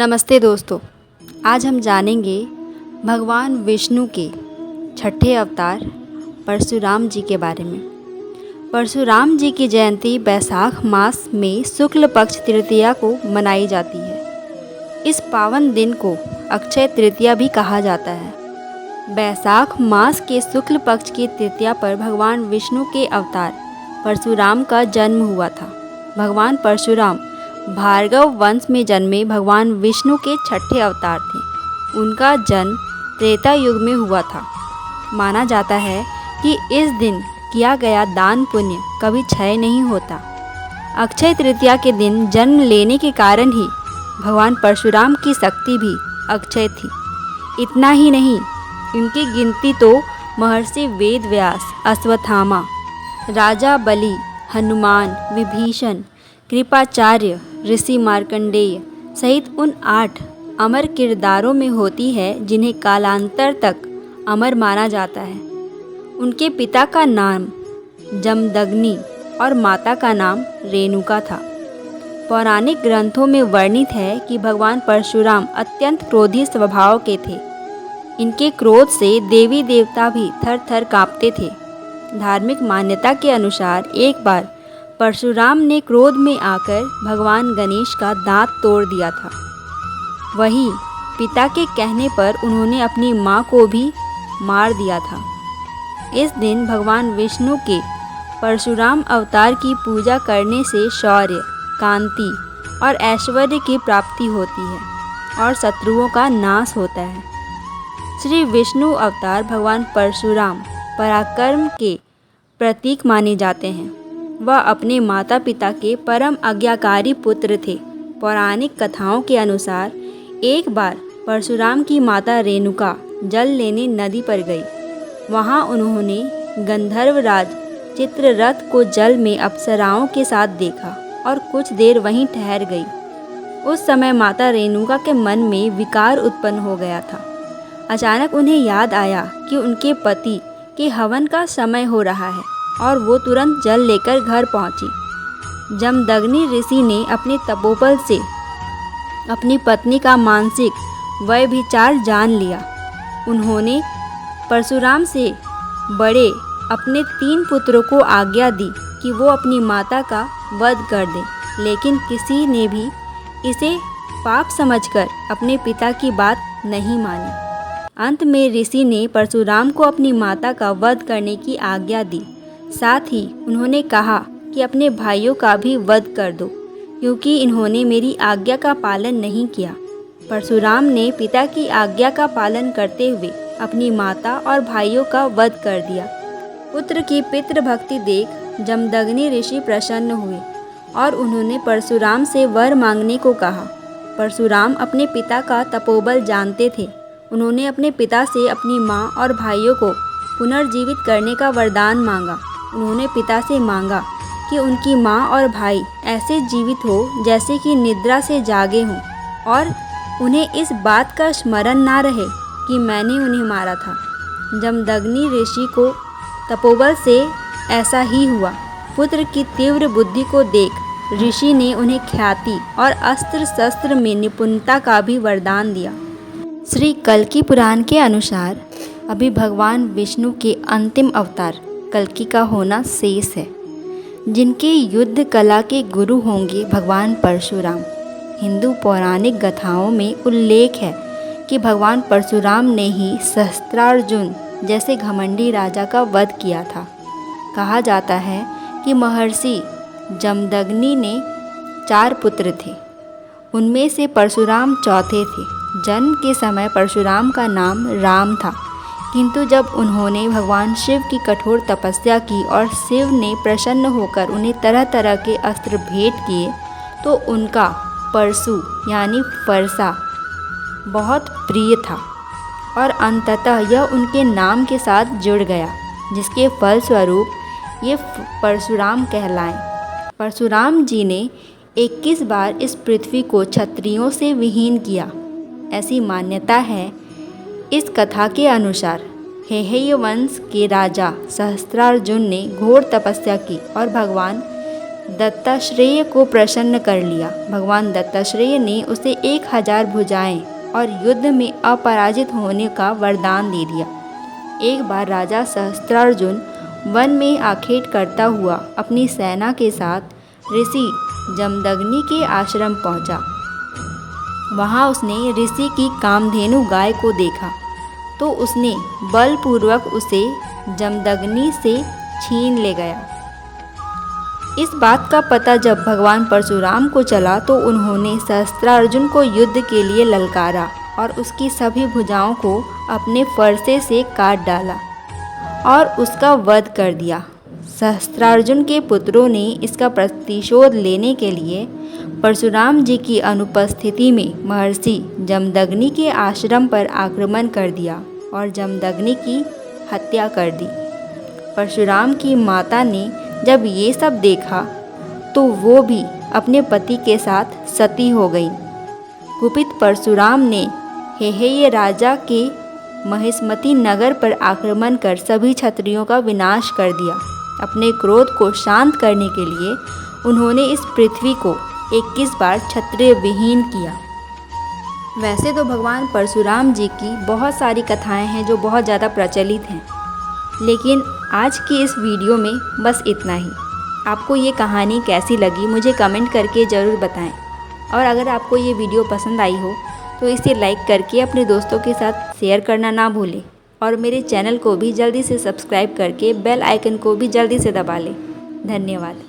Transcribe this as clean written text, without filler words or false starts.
नमस्ते दोस्तों। आज हम जानेंगे भगवान विष्णु के छठे अवतार परशुराम जी के बारे में। परशुराम जी की जयंती बैसाख मास में शुक्ल पक्ष तृतीया को मनाई जाती है। इस पावन दिन को अक्षय तृतीया भी कहा जाता है। बैसाख मास के शुक्ल पक्ष की तृतीया पर भगवान विष्णु के अवतार परशुराम का जन्म हुआ था। भगवान परशुराम भार्गव वंश में जन्मे भगवान विष्णु के छठे अवतार थे। उनका जन्म त्रेता युग में हुआ था। माना जाता है कि इस दिन किया गया दान पुण्य कभी क्षय नहीं होता। अक्षय तृतीया के दिन जन्म लेने के कारण ही भगवान परशुराम की शक्ति भी अक्षय थी। इतना ही नहीं, इनकी गिनती तो महर्षि वेदव्यास, अश्वत्थामा, राजा बलि, हनुमान, विभीषण, कृपाचार्य, ऋषि मार्कंडेय सहित उन 8 अमर किरदारों में होती है जिन्हें कालांतर तक अमर माना जाता है। उनके पिता का नाम जमदग्नि और माता का नाम रेणुका था। पौराणिक ग्रंथों में वर्णित है कि भगवान परशुराम अत्यंत क्रोधी स्वभाव के थे। इनके क्रोध से देवी देवता भी थर थर काँपते थे। धार्मिक मान्यता के अनुसार एक बार परशुराम ने क्रोध में आकर भगवान गणेश का दांत तोड़ दिया था। वहीं पिता के कहने पर उन्होंने अपनी मां को भी मार दिया था। इस दिन भगवान विष्णु के परशुराम अवतार की पूजा करने से शौर्य, कांति और ऐश्वर्य की प्राप्ति होती है और शत्रुओं का नाश होता है। श्री विष्णु अवतार भगवान परशुराम पराक्रम के प्रतीक माने जाते हैं। वह अपने माता पिता के परम आज्ञाकारी पुत्र थे। पौराणिक कथाओं के अनुसार एक बार परशुराम की माता रेणुका जल लेने नदी पर गई। वहां उन्होंने गंधर्वराज चित्ररथ को जल में अप्सराओं के साथ देखा और कुछ देर वहीं ठहर गई। उस समय माता रेणुका के मन में विकार उत्पन्न हो गया था। अचानक उन्हें याद आया कि उनके पति के हवन का समय हो रहा है और वो तुरंत जल लेकर घर पहुंची। जमदग्नि ऋषि ने अपने तपोबल से अपनी पत्नी का मानसिक व्यभिचार जान लिया। उन्होंने परशुराम से बड़े अपने 3 पुत्रों को आज्ञा दी कि वो अपनी माता का वध कर दें, लेकिन किसी ने भी इसे पाप समझकर अपने पिता की बात नहीं मानी। अंत में ऋषि ने परशुराम को अपनी माता का वध करने की आज्ञा दी। साथ ही उन्होंने कहा कि अपने भाइयों का भी वध कर दो, क्योंकि इन्होंने मेरी आज्ञा का पालन नहीं किया। परशुराम ने पिता की आज्ञा का पालन करते हुए अपनी माता और भाइयों का वध कर दिया। पुत्र की पितृभक्ति देख जमदग्नि ऋषि प्रसन्न हुए और उन्होंने परशुराम से वर मांगने को कहा। परशुराम अपने पिता का तपोबल जानते थे। उन्होंने अपने पिता से अपनी माँ और भाइयों को पुनर्जीवित करने का वरदान मांगा। उन्होंने पिता से मांगा कि उनकी माँ और भाई ऐसे जीवित हो जैसे कि निद्रा से जागे हों और उन्हें इस बात का स्मरण ना रहे कि मैंने उन्हें मारा था। जमदग्नि ऋषि को तपोबल से ऐसा ही हुआ। पुत्र की तीव्र बुद्धि को देख ऋषि ने उन्हें ख्याति और अस्त्र शस्त्र में निपुणता का भी वरदान दिया। श्री कल्कि पुराण के अनुसार अभी भगवान विष्णु के अंतिम अवतार कल्कि का होना शेष है, जिनके युद्ध कला के गुरु होंगे भगवान परशुराम। हिंदू पौराणिक गाथाओं में उल्लेख है कि भगवान परशुराम ने ही सहस्त्रार्जुन जैसे घमंडी राजा का वध किया था। कहा जाता है कि महर्षि जमदग्नि ने 4 पुत्र थे, उनमें से परशुराम चौथे थे। जन्म के समय परशुराम का नाम राम था, किंतु जब उन्होंने भगवान शिव की कठोर तपस्या की और शिव ने प्रसन्न होकर उन्हें तरह तरह के अस्त्र भेंट किए तो उनका परशु यानी फरसा बहुत प्रिय था और अंततः यह उनके नाम के साथ जुड़ गया, जिसके फलस्वरूप ये परशुराम कहलाए। परशुराम जी ने 21 बार इस पृथ्वी को क्षत्रियों से विहीन किया, ऐसी मान्यता है। इस कथा के अनुसार हेहय वंश के राजा सहस्त्रार्जुन ने घोर तपस्या की और भगवान दत्तात्रेय को प्रसन्न कर लिया। भगवान दत्तात्रेय ने उसे 1000 भुजाएं और युद्ध में अपराजित होने का वरदान दे दिया। एक बार राजा सहस्त्रार्जुन वन में आखेट करता हुआ अपनी सेना के साथ ऋषि जमदग्नि के आश्रम पहुंचा। वहां उसने ऋषि की कामधेनु गाय को देखा तो उसने बलपूर्वक उसे जमदग्नि से छीन ले गया। इस बात का पता जब भगवान परशुराम को चला तो उन्होंने सहस्त्रार्जुन को युद्ध के लिए ललकारा और उसकी सभी भुजाओं को अपने फरसे से काट डाला और उसका वध कर दिया। सहस्त्रार्जुन के पुत्रों ने इसका प्रतिशोध लेने के लिए परशुराम जी की अनुपस्थिति में महर्षि जमदग्नि के आश्रम पर आक्रमण कर दिया और जमदग्नि की हत्या कर दी। परशुराम की माता ने जब ये सब देखा तो वो भी अपने पति के साथ सती हो गई। कुपित परशुराम ने हेहय राजा के महिष्मती नगर पर आक्रमण कर सभी क्षत्रियों का विनाश कर दिया। अपने क्रोध को शांत करने के लिए उन्होंने इस पृथ्वी को 21 बार क्षत्रिय विहीन किया। वैसे तो भगवान परशुराम जी की बहुत सारी कथाएं हैं जो बहुत ज़्यादा प्रचलित हैं, लेकिन आज की इस वीडियो में बस इतना ही। आपको ये कहानी कैसी लगी मुझे कमेंट करके ज़रूर बताएं और अगर आपको ये वीडियो पसंद आई हो तो इसे लाइक करके अपने दोस्तों के साथ शेयर करना ना भूलें और मेरे चैनल को भी जल्दी से सब्सक्राइब करके बेल आइकन को भी जल्दी से दबा लें। धन्यवाद।